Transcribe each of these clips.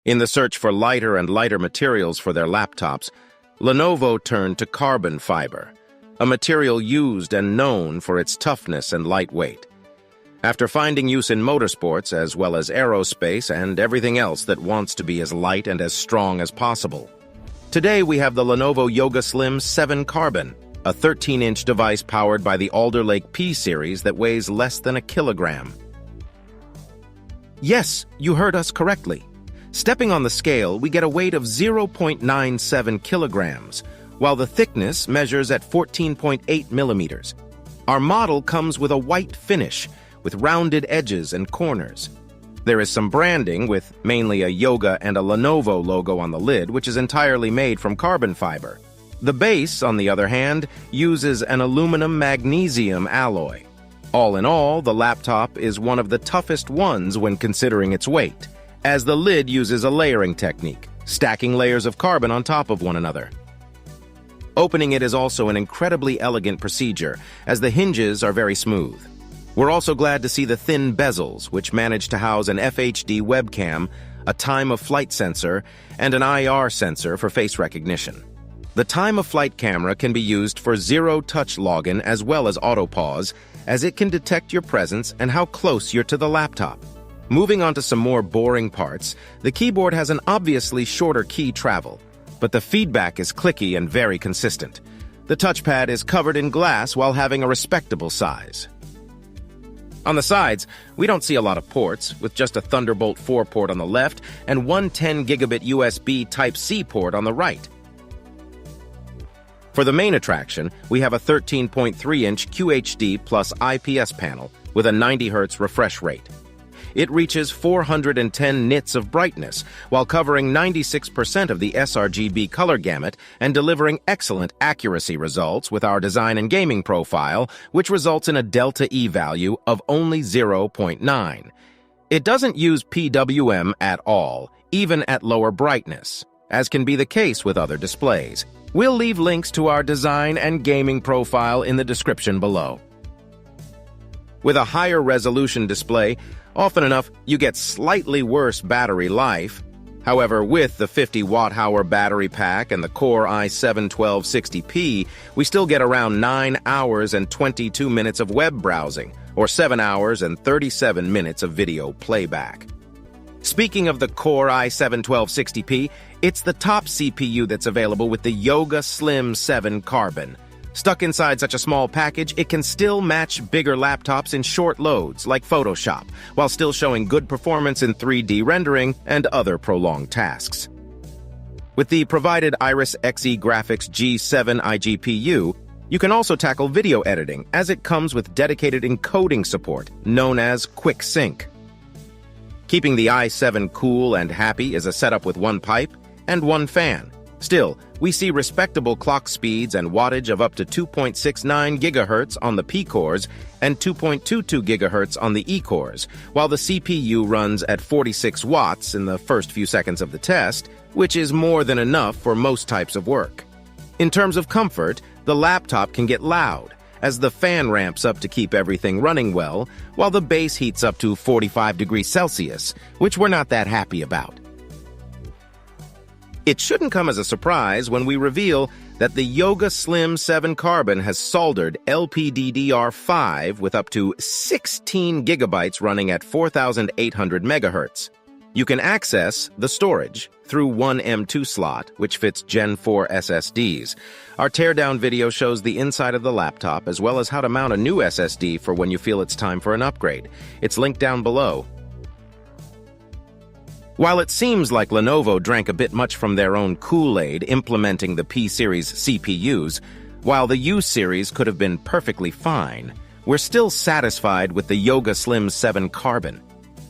In the search for lighter and lighter materials for their laptops, Lenovo turned to carbon fiber, a material used and known for its toughness and lightweight. After finding use in motorsports as well as aerospace and everything else that wants to be as light and as strong as possible, today we have the Lenovo Yoga Slim 7 Carbon, a 13-inch device powered by the Alder Lake P series that weighs less than a kilogram. Yes, you heard us correctly. Stepping on the scale, we get a weight of 0.97 kilograms, while the thickness measures at 14.8 millimeters. Our model comes with a white finish, with rounded edges and corners. There is some branding, with mainly a Yoga and a Lenovo logo on the lid, which is entirely made from carbon fiber. The base, on the other hand, uses an aluminum-magnesium alloy. All in all, the laptop is one of the toughest ones when considering its weight, as the lid uses a layering technique, stacking layers of carbon on top of one another. Opening it is also an incredibly elegant procedure, as the hinges are very smooth. We're also glad to see the thin bezels, which manage to house an FHD webcam, a time-of-flight sensor, and an IR sensor for face recognition. The time-of-flight camera can be used for zero-touch login as well as auto-pause, as it can detect your presence and how close you're to the laptop. Moving on to some more boring parts, the keyboard has an obviously shorter key travel, but the feedback is clicky and very consistent. The touchpad is covered in glass while having a respectable size. On the sides, we don't see a lot of ports, with just a Thunderbolt 4 port on the left and one 10 gigabit USB Type-C port on the right. For the main attraction, we have a 13.3-inch QHD plus IPS panel with a 90 Hz refresh rate. It reaches 410 nits of brightness, while covering 96% of the sRGB color gamut and delivering excellent accuracy results with our design and gaming profile, which results in a delta E value of only 0.9. It doesn't use PWM at all, even at lower brightness, as can be the case with other displays. We'll leave links to our design and gaming profile in the description below. With a higher resolution display, often enough, you get slightly worse battery life. However, with the 50 watt-hour battery pack and the Core i7-1260p, we still get around 9 hours and 22 minutes of web browsing, or 7 hours and 37 minutes of video playback. Speaking of the Core i7-1260p, it's the top CPU that's available with the Yoga Slim 7 Carbon. Stuck inside such a small package, it can still match bigger laptops in short loads, like Photoshop, while still showing good performance in 3D rendering and other prolonged tasks. With the provided Iris Xe Graphics G7 iGPU, you can also tackle video editing, as it comes with dedicated encoding support, known as Quick Sync. Keeping the i7 cool and happy is a setup with one pipe and one fan. Still, we see respectable clock speeds and wattage of up to 2.69 GHz on the P cores and 2.22 GHz on the E cores, while the CPU runs at 46 watts in the first few seconds of the test, which is more than enough for most types of work. In terms of comfort, the laptop can get loud, as the fan ramps up to keep everything running well, while the base heats up to 45 degrees Celsius, which we're not that happy about. It shouldn't come as a surprise when we reveal that the Yoga Slim 7 Carbon has soldered LPDDR5 with up to 16 gigabytes running at 4,800 megahertz. You can access the storage through one M2 slot, which fits Gen 4 SSDs. Our teardown video shows the inside of the laptop, as well as how to mount a new SSD for when you feel it's time for an upgrade. It's linked down below. While it seems like Lenovo drank a bit much from their own Kool-Aid implementing the P-series CPUs, while the U-series could have been perfectly fine, we're still satisfied with the Yoga Slim 7 Carbon.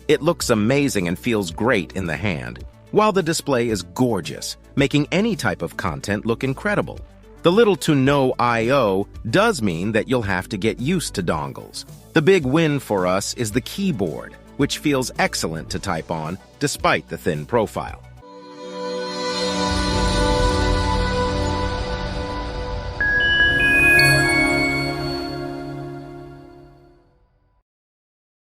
It looks amazing and feels great in the hand, while the display is gorgeous, making any type of content look incredible. The little to no I/O does mean that you'll have to get used to dongles. The big win for us is the keyboard, which feels excellent to type on despite the thin profile.